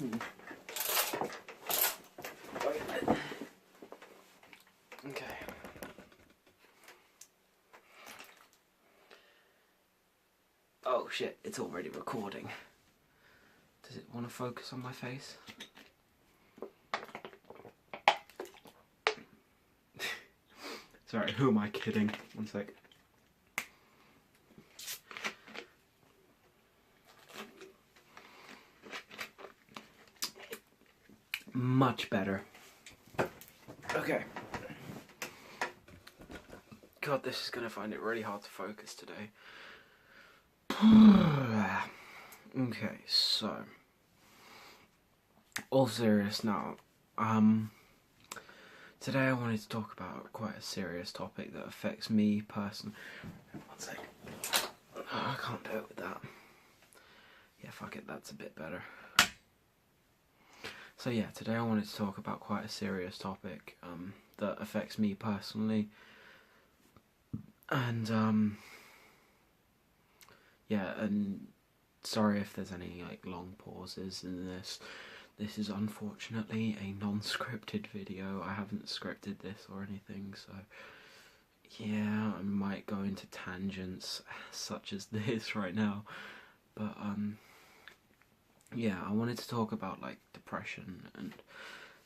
Okay. Oh shit, it's already recording. Does it want to focus on my face? Sorry, who am I kidding? One sec. Much better. Okay. God, this is gonna find it really hard to focus today. Okay, so all serious now. Today I wanted to talk about quite a serious topic that affects me personally. One sec. Oh, I can't do it with that. Yeah, fuck it, that's a bit better. So yeah, today I wanted to talk about quite a serious topic that affects me personally. And yeah, and sorry if there's any like long pauses in this. This is unfortunately a non-scripted video. I haven't scripted this or anything, so yeah, I might go into tangents such as this right now. But yeah, I wanted to talk about like depression and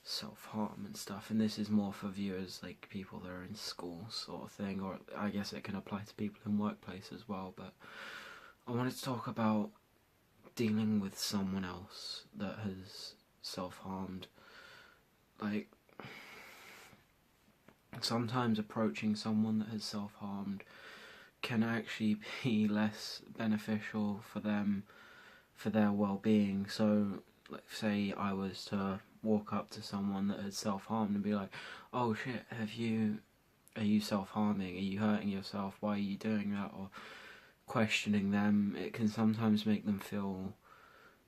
self-harm and stuff, and this is more for viewers like people that are in school sort of thing, or I guess it can apply to people in workplace as well. But I wanted to talk about dealing with someone else that has self-harmed. Like, sometimes approaching someone that has self-harmed can actually be less beneficial for them, for their well-being. So, like, say I was to walk up to someone that had self-harmed and be like, oh shit, are you self-harming? Are you hurting yourself? Why are you doing that? Or questioning them, it can sometimes make them feel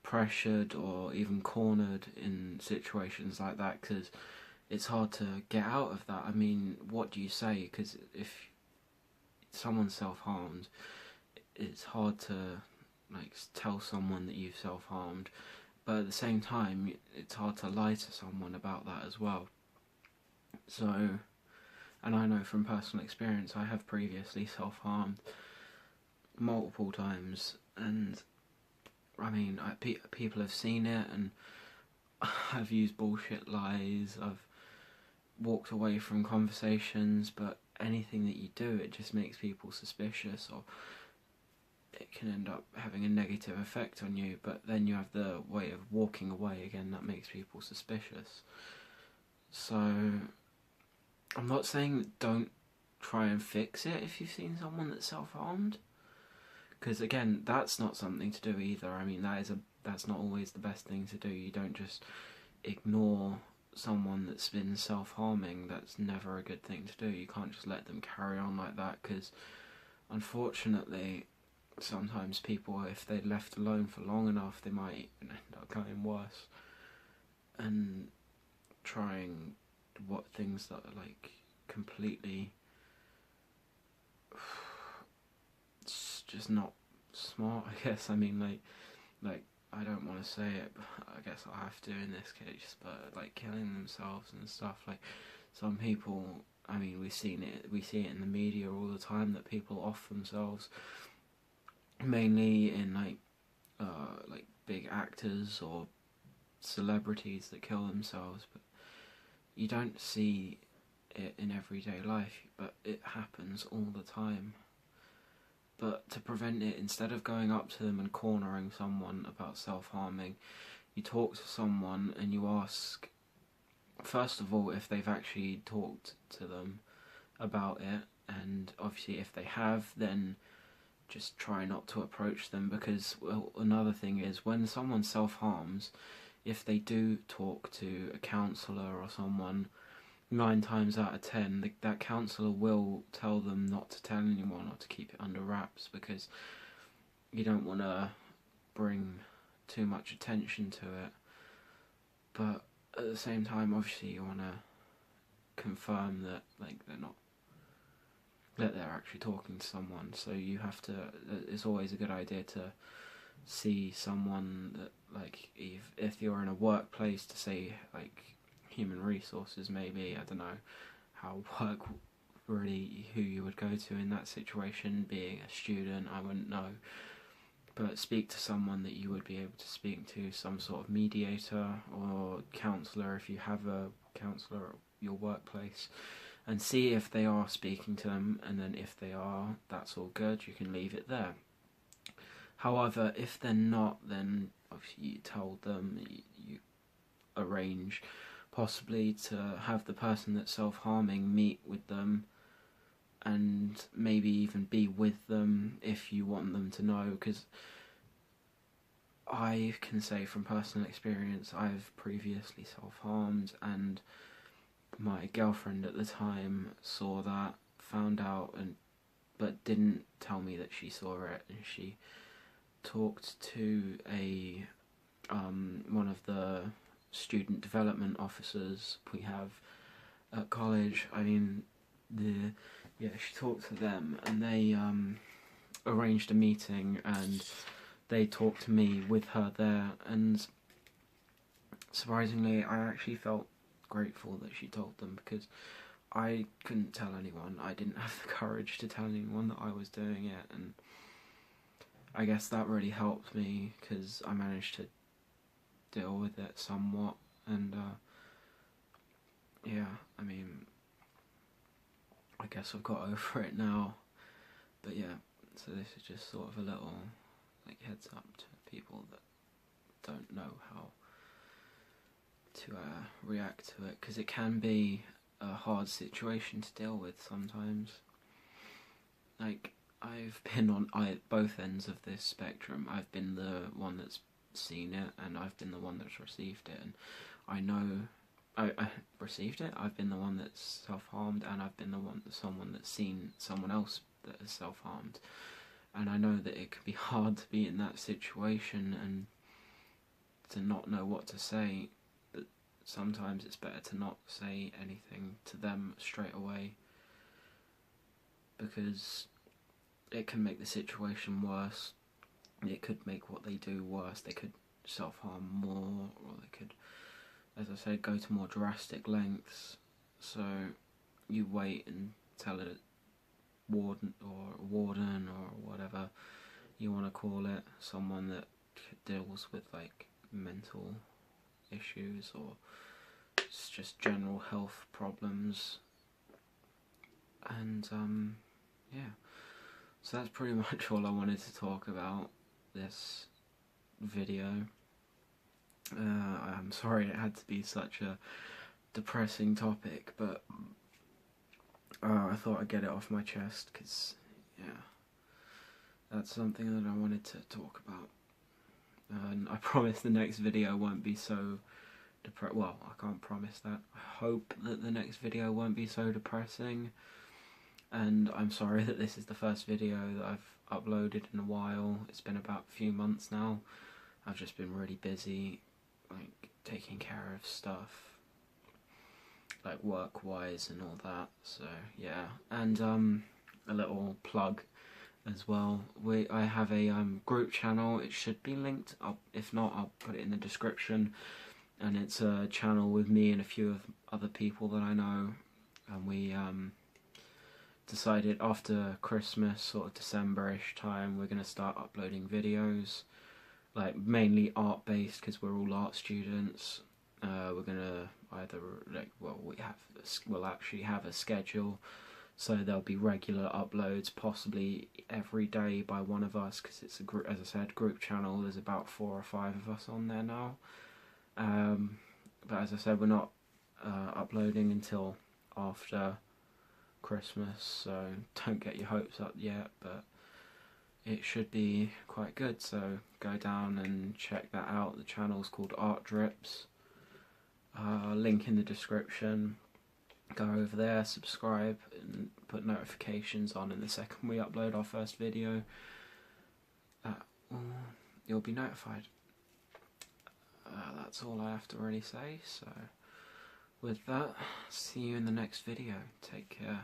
pressured or even cornered in situations like that, because it's hard to get out of that. I mean, what do you say? Because if someone's self-harmed, it's hard to like tell someone that you've self-harmed, but at the same time it's hard to lie to someone about that as well. So, and I know from personal experience, I have previously self-harmed multiple times, and I mean, people have seen it, and I've used bullshit lies, I've walked away from conversations, but anything that you do, it just makes people suspicious, or it can end up having a negative effect on you. But then you have the way of walking away again, that makes people suspicious. So I'm not saying don't try and fix it if you've seen someone that's self-harmed, because again, that's not something to do either. I mean, that's not always the best thing to do. You don't just ignore someone that's been self-harming. That's never a good thing to do. You can't just let them carry on like that, because unfortunately sometimes people, if they're left alone for long enough, they might end up going worse and trying things that are like completely just not smart, I guess. I mean, like I don't want to say it, but I guess I have to in this case, but like killing themselves and stuff. Like, some people, I mean, we see it in the media all the time, that people off themselves, mainly in like big actors or celebrities that kill themselves. But you don't see it in everyday life, but it happens all the time. But to prevent it, instead of going up to them and cornering someone about self-harming, you talk to someone and you ask, first of all, if they've actually talked to them about it, and obviously if they have, then just try not to approach them, because, well, another thing is, when someone self-harms, if they do talk to a counsellor or someone, 9 times out of 10, that counsellor will tell them not to tell anyone, or to keep it under wraps, because you don't want to bring too much attention to it. But at the same time, obviously, you want to confirm that they're actually talking to someone. So you have to. It's always a good idea to see someone that, like, if you're in a workplace, to say, like, human resources, maybe, I don't know how work really, who you would go to in that situation. Being a student, I wouldn't know, but speak to someone that you would be able to speak to, some sort of mediator or counsellor if you have a counsellor at your workplace, and see if they are speaking to them, and then if they are, that's all good, you can leave it there. However, if they're not, then obviously you told them, you arrange possibly to have the person that's self-harming meet with them, and maybe even be with them if you want them to know, because I can say from personal experience, I've previously self-harmed, and my girlfriend at the time saw that, found out, but didn't tell me that she saw it, and she talked to a one of the student development officers we have at college. I mean, she talked to them, and they arranged a meeting, and they talked to me with her there, and surprisingly I actually felt grateful that she told them, because I couldn't tell anyone. I didn't have the courage to tell anyone that I was doing it, and I guess that really helped me, because I managed to deal with it somewhat, and yeah, I mean, I guess I've got over it now. But yeah, so this is just sort of a little, like, heads up to people that don't know how to react to it, because it can be a hard situation to deal with sometimes. Like, I've been on both ends of this spectrum. I've been the one that's seen it, and I've been the one that's received it, and I know I received it. I've been the one that's self-harmed, and I've been someone that's seen someone else that has self-harmed, and I know that it can be hard to be in that situation and to not know what to say, but sometimes it's better to not say anything to them straight away, because it can make the situation worse. It could make what they do worse. They could self-harm more, or they could, as I said, go to more drastic lengths. So you wait and tell it warden or whatever you want to call it, someone that deals with, like, mental issues or it's just general health problems. And yeah, so that's pretty much all I wanted to talk about this video. I'm sorry it had to be such a depressing topic, but I thought I'd get it off my chest, because yeah, that's something that I wanted to talk about. And I promise the next video won't be so well, I can't promise that. I hope that the next video won't be so depressing, and I'm sorry that this is the first video that I've uploaded in a while. It's been about a few months now. I've just been really busy, like, taking care of stuff, like, work-wise and all that, so yeah. And a little plug as well. I have a group channel. It should be linked up. If not, I'll put it in the description. And it's a channel with me and a few of other people that I know. And we decided after Christmas, sort of December-ish time, we're going to start uploading videos, like, mainly art-based, because we're all art students. We're going to either, like, well, we'll actually have a schedule. So there'll be regular uploads, possibly every day by one of us, because it's as I said, group channel. There's about 4 or 5 of us on there now. But as I said, we're not uploading until after Christmas, so don't get your hopes up yet, but it should be quite good, so go down and check that out. The channel's called Art Drips. Link in the description. Go over there, subscribe, and put notifications on, and the second we upload our first video, you'll be notified. That's all I have to really say, so with that, see you in the next video. Take care.